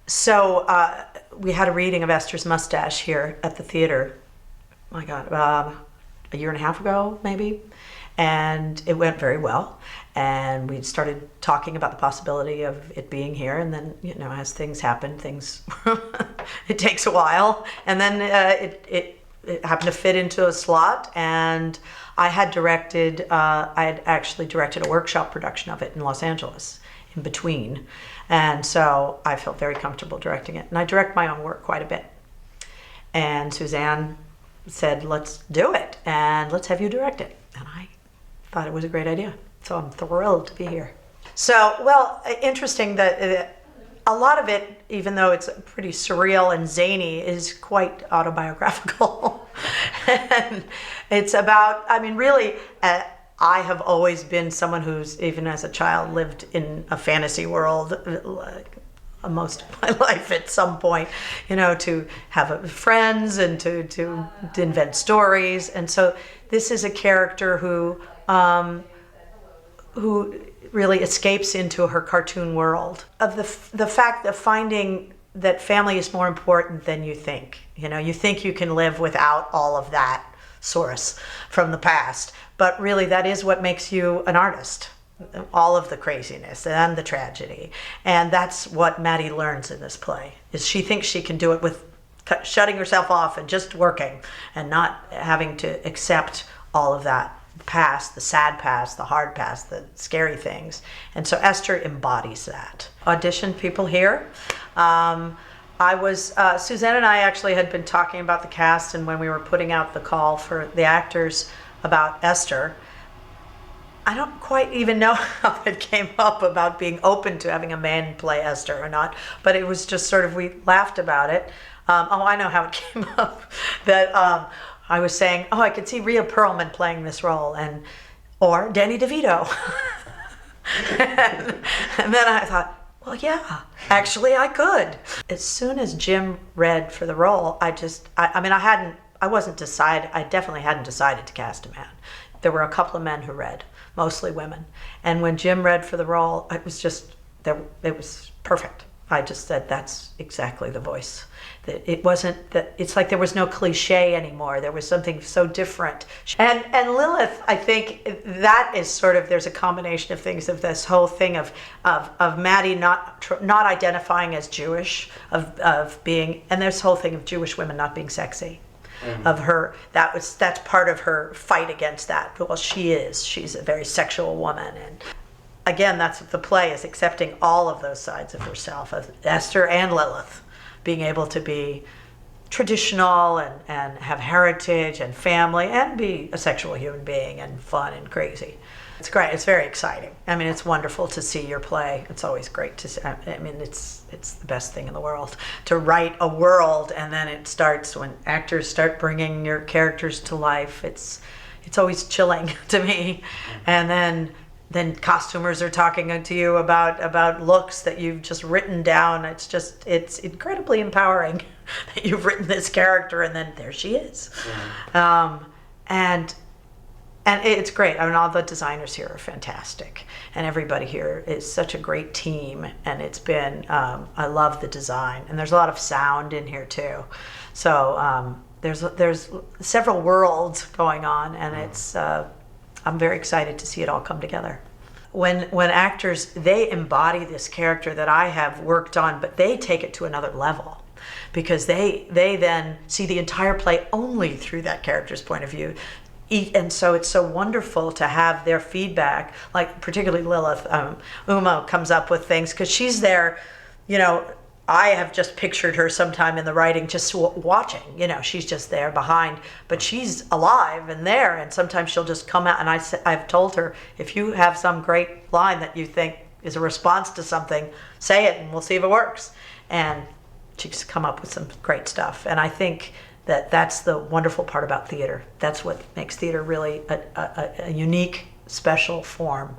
So we had a reading of Esther's Moustache here at the theater. My God, a year and a half ago, maybe, and it went very well. And we started talking about the possibility of it being here, and then, as things happen, it takes a while, and then it happened to fit into a slot, and I had actually directed a workshop production of it in Los Angeles in between, and so I felt very comfortable directing it. And I direct my own work quite a bit. And Suzanne said, let's do it, and let's have you direct it. And I thought it was a great idea. So I'm thrilled to be here. So, well, interesting that a lot of it, even though it's pretty surreal and zany, is quite autobiographical. And it's about, really, I have always been someone who's, even as a child, lived in a fantasy world most of my life at some point, to have friends and to invent stories. And so this is a character who really escapes into her cartoon world of the fact of finding that family is more important than you think. You think you can live without all of that source from the past, but really that is what makes you an artist. All of the craziness and the tragedy. And that's what Maddie learns in this play, is she thinks she can do it with shutting herself off and just working and not having to accept all of that past, the sad past, the hard past, the scary things. And so Esther embodies that. Audition people here. Suzanne and I actually had been talking about the cast, and when we were putting out the call for the actors about Esther, I don't quite even know how it came up about being open to having a man play Esther or not, but it was just sort of, we laughed about it. I know how it came up, that I was saying, I could see Rhea Perlman playing this role, or Danny DeVito. and then I thought, well, yeah, actually I could. As soon as Jim read for the role, I definitely hadn't decided to cast a man. There were a couple of men who read, mostly women. And when Jim read for the role, it was perfect. I just said, that's exactly the voice. That it wasn't that, it's like there was no cliche anymore. There was something so different. And Lilith, I think that is sort of, there's a combination of things, of this whole thing of Maddie not identifying as Jewish, of being, and this whole thing of Jewish women not being sexy. Mm-hmm. Of her, that's part of her fight against that. Well, she's a very sexual woman, and again, that's what the play is, accepting all of those sides of herself, of Esther and Lilith, being able to be traditional and have heritage and family and be a sexual human being and fun and crazy. It's great. It's very exciting. It's wonderful to see your play. It's always great to see. It's the best thing in the world to write a world, and then it starts when actors start bringing your characters to life. It's always chilling to me. And then costumers are talking to you about looks that you've just written down. It's incredibly empowering that you've written this character, and then there she is. Mm-hmm. And it's great. All the designers here are fantastic, and everybody here is such a great team. And it's been, I love the design, and there's a lot of sound in here too. So there's several worlds going on, and it's I'm very excited to see it all come together. When actors, they embody this character that I have worked on, but they take it to another level, because they then see the entire play only through that character's point of view. And so it's so wonderful to have their feedback, like particularly Lilith. Uma comes up with things, because she's there, I have just pictured her sometime in the writing just watching, she's just there behind, but she's alive and there, and sometimes she'll just come out, and I've told her, if you have some great line that you think is a response to something, say it and we'll see if it works. And she's come up with some great stuff, and I think that's the wonderful part about theater. That's what makes theater really a unique, special form.